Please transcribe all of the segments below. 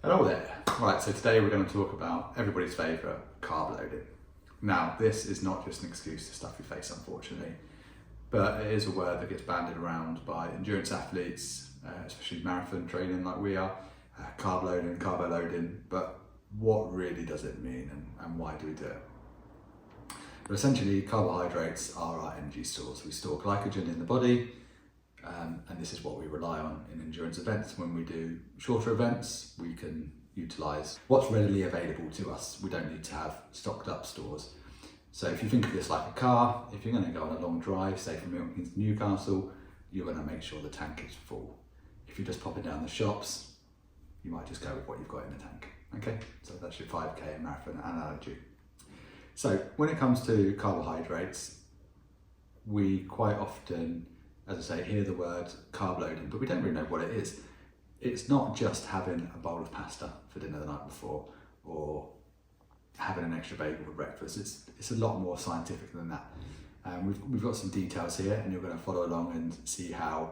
Hello there. Right, so today we're going to talk about everybody's favourite, carb loading. Now, this is not just an excuse to stuff your face, unfortunately, but it is a word that gets bandied around by endurance athletes, especially marathon training like we are, carb loading, carbo loading, but what really does it mean and why do we do it? But essentially, carbohydrates are our energy stores. We store glycogen in the body, and this is what we rely on in endurance events. When we do shorter events, we can utilise what's readily available to us. We don't need to have stocked up stores. So if you think of this like a car, if you're going to go on a long drive, say from Milton Keynes to Newcastle, you're going to make sure the tank is full. If you're just popping down the shops, you might just go with what you've got in the tank. Okay, so that's your 5K marathon analogy. So when it comes to carbohydrates, we quite often, as I say, hear the word carb loading, but we don't really know what it is. It's not just having a bowl of pasta for dinner the night before or having an extra bagel for breakfast. It's a lot more scientific than that. We've got some details here, and you're going to follow along and see how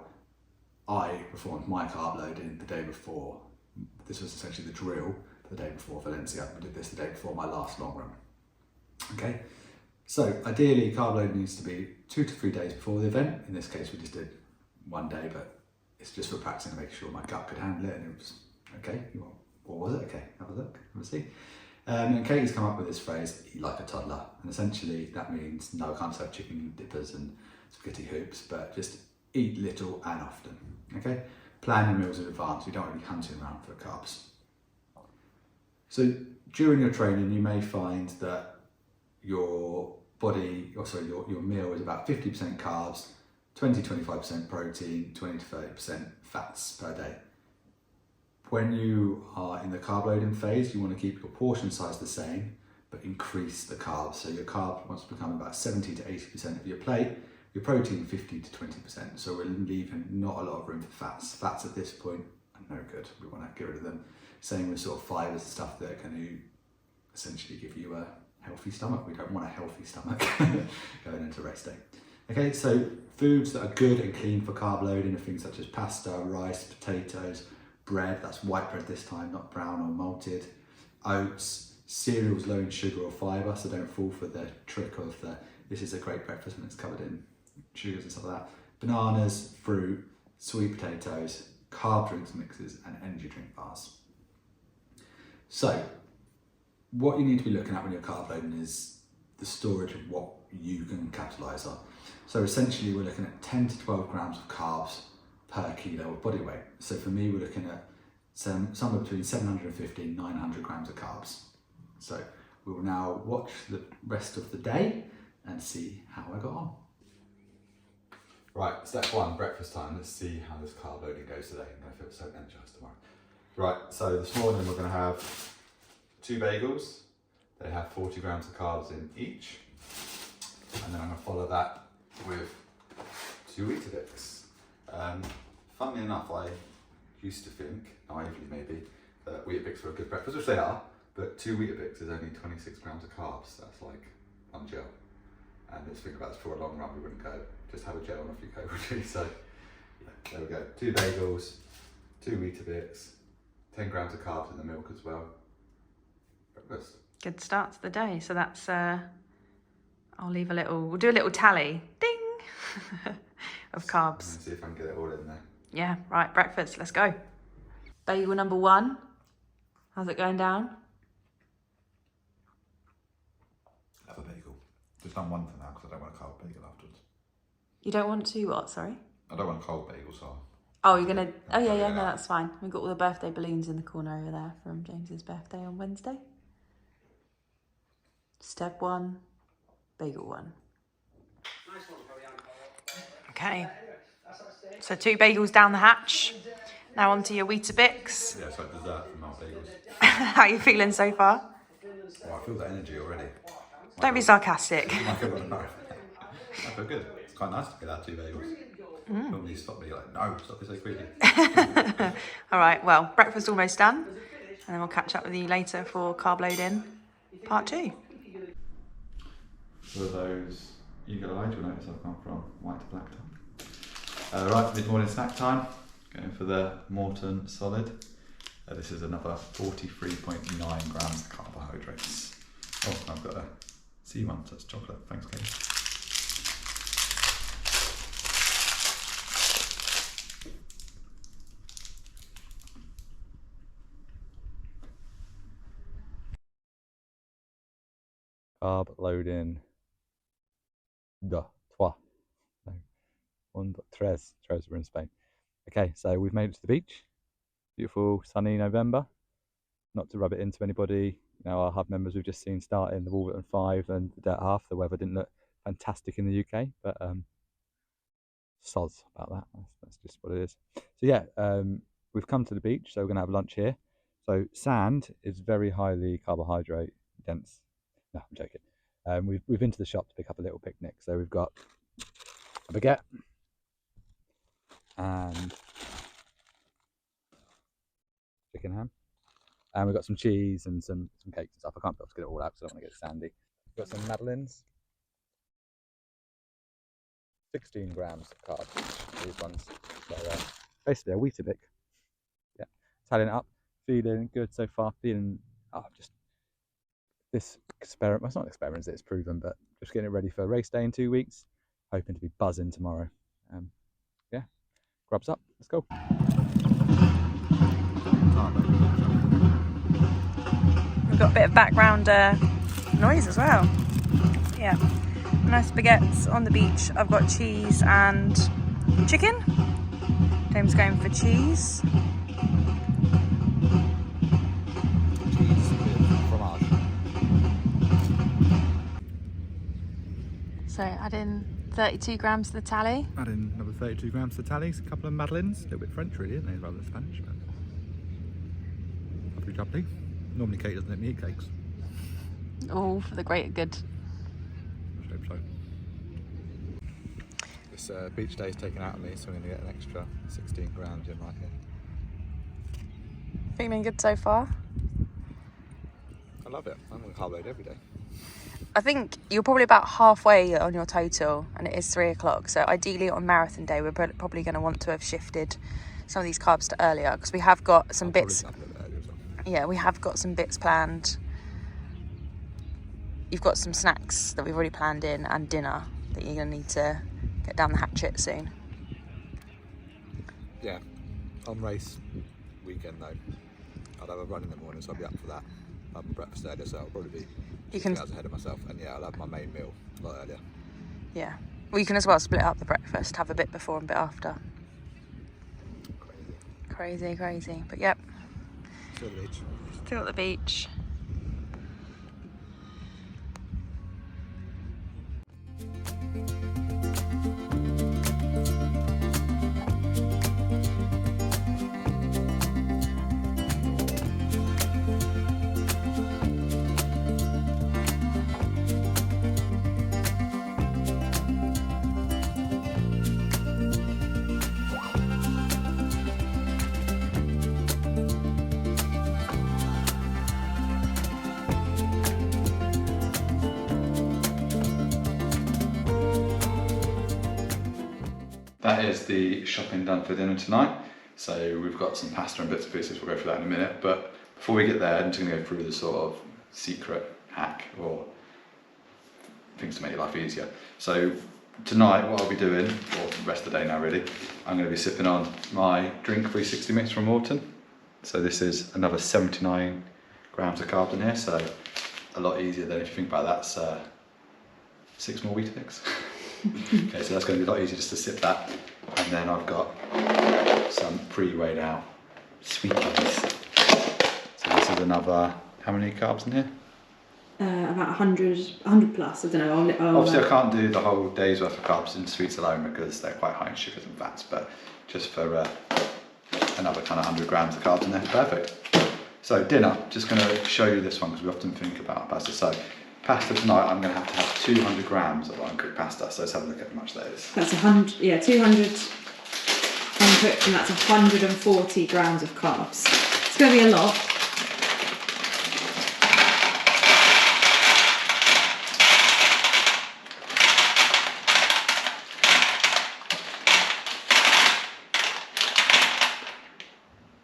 I performed my carb loading the day before. This was essentially the drill for the day before Valencia. We did this the day before my last long run. Okay, so ideally carb loading needs to be 2 to 3 days before the event. In this case, we just did 1 day, but it's just for practicing to make sure my gut could handle it, and it was okay. What was it? Okay, have a look, have a see. And Katie's come up with this phrase, eat like a toddler, and essentially that means no, I can't have chicken dippers and spaghetti hoops, but just eat little and often. Okay, plan your meals in advance. You don't want to be hunting around for carbs. So during your training, you may find that your meal is about 50% carbs, 20-25% protein, 20 to 30% fats per day. When you are in the carb loading phase, you want to keep your portion size the same, but increase the carbs. So your carb wants to become about 70 to 80% of your plate, your protein 50 to 20%. So we're leaving not a lot of room for fats. Fats at this point are no good. We want to get rid of them. Same with sort of fibers and stuff that can essentially give you a healthy stomach. We don't want a healthy stomach going into rest day. Okay, so foods that are good and clean for carb loading are things such as pasta, rice, potatoes, bread, that's white bread this time, not brown or malted, oats, cereals low in sugar or fibre, so don't fall for the trick of this is a great breakfast when it's covered in sugars and stuff like that, bananas, fruit, sweet potatoes, carb drinks mixes, and energy drink bars. So what you need to be looking at when you're carb loading is the storage of what you can capitalise on. So essentially we're looking at 10 to 12 grams of carbs per kilo of body weight. So for me, we're looking at somewhere between 750 and 900 grams of carbs. So we will now watch the rest of the day and see how I got on. Right, step 1, breakfast time. Let's see how this carb loading goes today. I'm going to feel so energized tomorrow. Right, so this morning we're going to have 2 bagels. They have 40 grams of carbs in each. And then I'm going to follow that with 2 Weetabix. Funnily enough, I used to think, naively maybe, that Weetabix were a good breakfast, which they are, but 2 Weetabix is only 26 grams of carbs. That's like 1 gel. And let's think about this for a long run, we wouldn't go, just have a gel and off you go, would you? So, yeah, there we go. 2 bagels, 2 Weetabix, 10 grams of carbs in the milk as well. Breakfast. Good start to the day. So that's, we'll do a little tally, ding, of carbs. Let's see if I can get it all in there. Yeah, right, breakfast, let's go. Bagel number 1. How's it going down? Have a bagel. Just done one for now because I don't want a cold bagel afterwards. You don't want to what, sorry? I don't want a cold bagel, so... Oh, you're going to... Oh, yeah, no, that's fine. We've got all the birthday balloons in the corner over there from James's birthday on Wednesday. Step 1, bagel 1. Okay, so 2 bagels down the hatch. Now onto your Weetabix. Yeah, it's like dessert from our bagels. How are you feeling so far? Well, I feel the energy already. Don't be sarcastic. I feel good. It's quite nice to get out 2 bagels. Normally you stop me like, no, stop this so quickly. All right, well, breakfast almost done. And then we'll catch up with you later for carb loading part 2. For those eagle-eyed, you'll notice I've gone from white to black time. Right, mid-morning snack time. Going for the Morton Solid. This is another 43.9 grams of carbohydrates. Oh, I've got a C one, so it's chocolate. Thanks, Kate. Carb loading. 2, 3. No, 1, 3. We're in Spain. Okay, so we've made it to the beach. Beautiful sunny November. Not to rub it into anybody, you know, our hub members we've just seen starting the Wolverton 5 and the Dirt Half. The weather didn't look fantastic in the UK, but sods about that. That's just what it is. So yeah, we've come to the beach, so we're gonna have lunch here. So sand is very highly carbohydrate dense. No, I'm joking. We've been to the shop to pick up a little picnic. So we've got a baguette and chicken ham. And we've got some cheese and some cakes and stuff. I can't be able to get it all out because I don't want to get it sandy. We've got some madeleines. 16 grams of carbs, these ones. So basically a Weetabix. Yeah, tallying it up. Feeling good so far. Feeling, just this experiment. Well, it's not an experiment, it's proven, but just getting it ready for race day in 2 weeks. Hoping to be buzzing tomorrow. Yeah, grubs up. Let's go. We've got a bit of background noise as well. Yeah, nice baguettes on the beach. I've got cheese and chicken. James going for cheese. Cheese with fromage. So add in 32 grams to the tally. Add in another 32 grams to the tallies, a couple of madeleines, a little bit French really, isn't they, rather than Spanish, but lovely jubbly. Normally Kate doesn't let me eat cakes. All for the greater good. I hope so. This beach day is taken out of me, so I'm going to get an extra 16 grams in right here. Feeling good so far? I love it. I'm going to carb load every day. I think you're probably about halfway on your total, and it is 3 o'clock. So ideally on marathon day, we're probably going to want to have shifted some of these carbs to earlier, because we have got some bits. Yeah, we have got some bits planned. You've got some snacks that we've already planned in and dinner that you're going to need to get down the hatchet soon. Yeah, on race weekend though, I'll have a run in the morning, so I'll be up for that. I'll have my breakfast earlier, so I'll probably be 2 hours ahead of myself. And yeah, I'll have my main meal a lot earlier. Yeah. Well, you can as well split up the breakfast, have a bit before and a bit after. Crazy. But yep. Still at the beach. Still at the beach. That is the shopping done for dinner tonight. So we've got some pasta and bits and pieces, we'll go through that in a minute. But before we get there, I'm just going to go through the sort of secret hack or things to make your life easier. So tonight, what I'll be doing, or the rest of the day now really, I'm going to be sipping on my drink 360 mix from Morton. So this is another 79 grams of carbs in here, so a lot easier than if you think about that. That's 6 more Weetabix. Okay, so that's going to be a lot easier just to sip that. And then I've got some pre-weighed out sweet peas. So this is another, how many carbs in here? About 100 plus, I don't know. Obviously I can't do the whole day's worth of carbs in sweets alone because they're quite high in sugars and fats, but just for another kind of 100 grams of carbs in there, perfect. So dinner, just going to show you this one because we often think about pasta. So pasta tonight, I'm going to have 200 grams of uncooked pasta, so let's have a look at how much that is. That's 200 uncooked, and that's 140 grams of carbs. It's going to be a lot.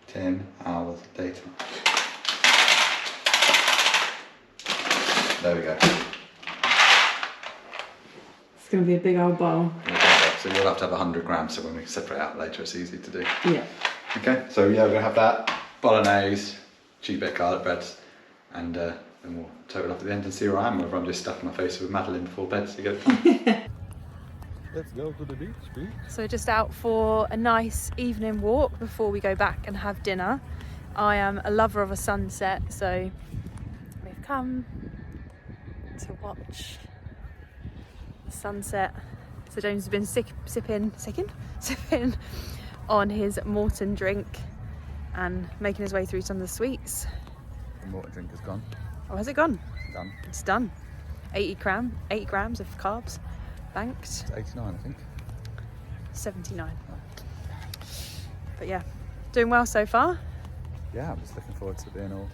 Ten hours later. There we go. It's going to be a big old bowl. So you'll have to have 100 grams, so when we separate out later, it's easy to do. Yeah. Okay, so yeah, we're gonna have that, bolognese, cheap bit of garlic breads, and then we'll total up at the end and see where I am, whether I'm just stuffing my face with Madeline before bed, so you get it done. Let's go to the beach, please. So just out for a nice evening walk before we go back and have dinner. I am a lover of a sunset, so we've come to watch the sunset. So James has been sipping on his Morton drink and making his way through some of the sweets. The Morton drink is gone. Oh, has it gone? Done. It's done. 80 grams of carbs banked. It's 89, I think. 79. But yeah, doing well so far. Yeah, I'm just looking forward to being all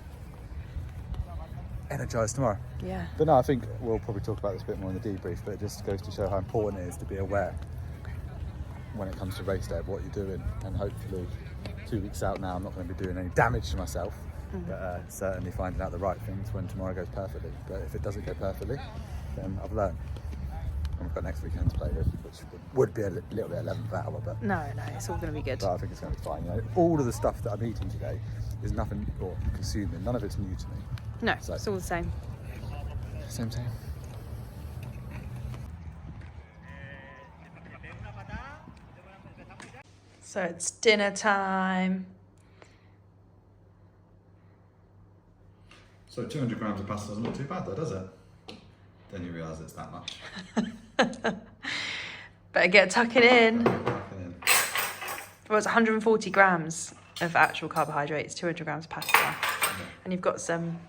energised tomorrow. Yeah. But no, I think we'll probably talk about this a bit more in the debrief, but it just goes to show how important it is to be aware when it comes to race day of what you're doing, and hopefully 2 weeks out now I'm not going to be doing any damage to myself, but certainly finding out the right things when tomorrow goes perfectly. But if it doesn't go perfectly, then I've learned. And we've got next weekend to play with, which would be a little bit 11th hour, but No, it's all going to be good. I think it's going to be fine. You know, all of the stuff that I'm eating today is nothing, or consuming, none of it's new to me. No, So- it's all the same. Same. So it's dinner time. So 200 grams of pasta doesn't look too bad though, does it? Then you realise it's that much. Better get tucking in. Tucking in. Well, it's 140 grams of actual carbohydrates, 200 grams of pasta. Okay. And you've got some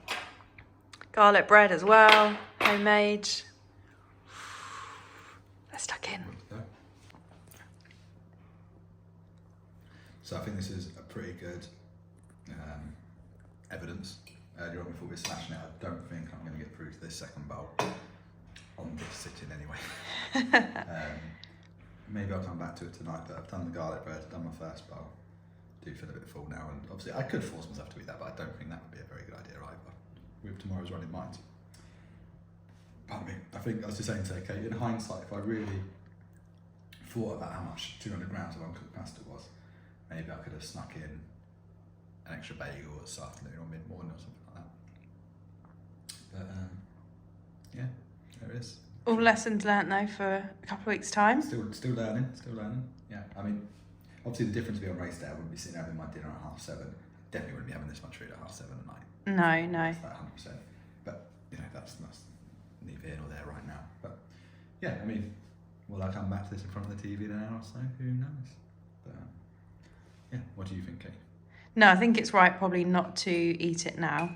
garlic bread as well, homemade. Let's tuck in. So I think this is a pretty good evidence. Earlier on before we were smashing it, I don't think I'm going to get through to this second bowl on this sitting anyway. Maybe I'll come back to it tonight, but I've done the garlic bread, done my first bowl. Do feel a bit full now, and obviously I could force myself to eat that, but I don't think that would be a very good idea either, with tomorrow's run in mind. Pardon me, I think I was just saying to Kate, in hindsight, if I really thought about how much 200 grams of uncooked pasta was, maybe I could have snuck in an extra bagel this afternoon or mid-morning or something like that. But yeah, there it is. All lessons learnt though for a couple of weeks' time. Still learning. Yeah, I mean, obviously the difference would be on race day, I wouldn't be sitting having my dinner at 7:30. Definitely wouldn't be having this much food at 7:30 at night. No. That's like 100%. But, you know, that's neither here nor there right now. But, yeah, I mean, will I come back to this in front of the TV in an hour or so? Who knows? But, yeah, what do you think, Kate? No, I think it's right probably not to eat it now.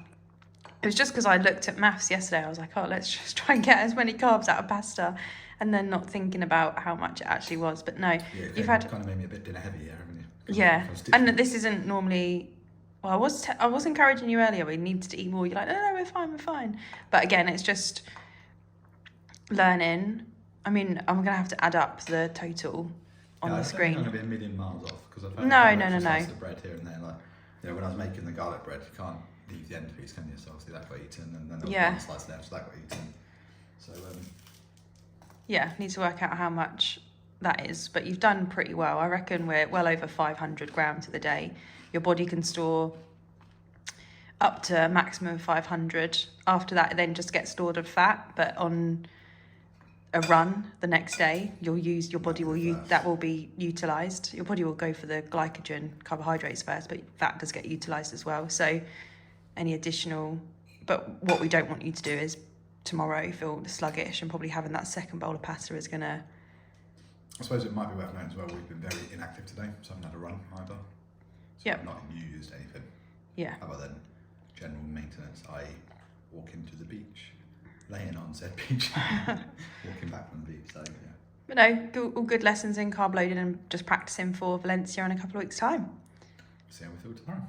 It was just because I looked at maths yesterday. I was like, oh, let's just try and get as many carbs out of pasta, and then not thinking about how much it actually was. But no, Yeah, you've had kind of made me a bit dinner heavy here, haven't you? Yeah, and this isn't normally. Well, I was encouraging you earlier. We needed to eat more. You're like, no, we're fine. But again, it's just learning. I mean, I'm gonna have to add up the total on the screen. I'm gonna be a million miles off because I've had No. slice of bread here and there. Like, you know, when I was making the garlic bread, you can't leave the end piece, can you? So obviously that got eaten, and then there was one slice left, so that got eaten. So yeah, need to work out how much that is, but you've done pretty well. I reckon we're well over 500 grams of the day. Your body can store up to a maximum of 500. After that, it then just gets stored of fat, but on a run the next day, your body will use that will be utilized. Your body will go for the glycogen carbohydrates first, but fat does get utilized as well. So any additional, but what we don't want you to do is tomorrow feel sluggish, and probably having that second bowl of pasta is gonna. I suppose it might be worth noting as well, we've been very inactive today, so I haven't had a run either. So I've not used anything. Yeah. Other than general maintenance, i.e. walking to the beach, laying on said beach, walking back from the beach, so yeah. But no, all good lessons in carb loading and just practicing for Valencia in a couple of weeks' time. See how we feel tomorrow.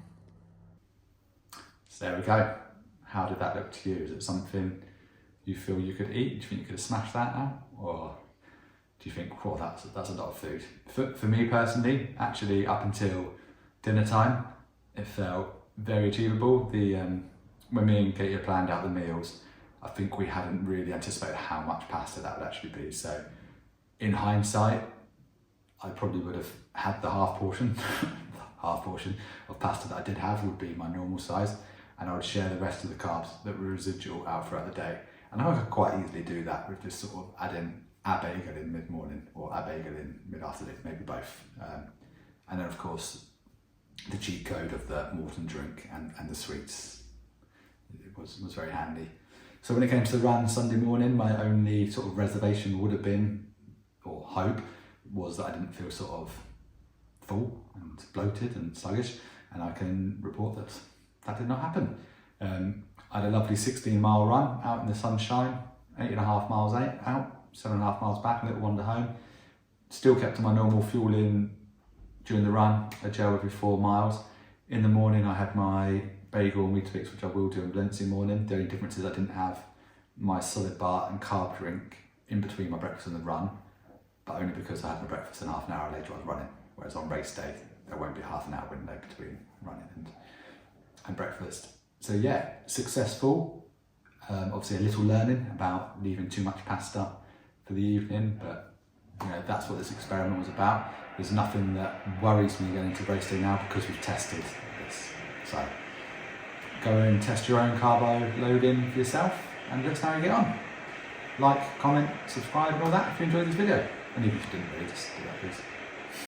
So there we go. How did that look to you? Is it something you feel you could eat? Do you think you could have smashed that out? Or do you think, well, that's a lot of food? For me personally, actually up until dinner time, it felt very achievable. When me and Katie planned out the meals, I think we hadn't really anticipated how much pasta that would actually be. So in hindsight, I probably would have had the half portion of pasta that I did have would be my normal size, and I would share the rest of the carbs that were residual out throughout the day. And I could quite easily do that with just sort of adding a bagel in mid-morning or a bagel in mid-afternoon, maybe both. And then of course, the cheat code of the Morton drink and the sweets, it was very handy. So when it came to the run Sunday morning, my only sort of reservation would have been, or hope, was that I didn't feel sort of full and bloated and sluggish, and I can report that that did not happen. I had a lovely 16-mile run out in the sunshine, 8.5 miles out, 7.5 miles back, a little wander home. Still kept to my normal fueling during the run, a gel every 4 miles. In the morning I had my bagel and Weetabix, which I will do in Valencia morning. The only difference is I didn't have my solid bar and carb drink in between my breakfast and the run, but only because I had my breakfast and half an hour later I was running. Whereas on race day, there won't be half an hour window between running and breakfast. So yeah, successful. Obviously a little learning about leaving too much pasta for the evening, but you know, that's what this experiment was about. There's nothing that worries me going into race day now because we've tested this. So go and test your own carbo loading for yourself and let us know how you get on. Like, comment, subscribe and all that if you enjoyed this video. And even if you didn't really, just do that please.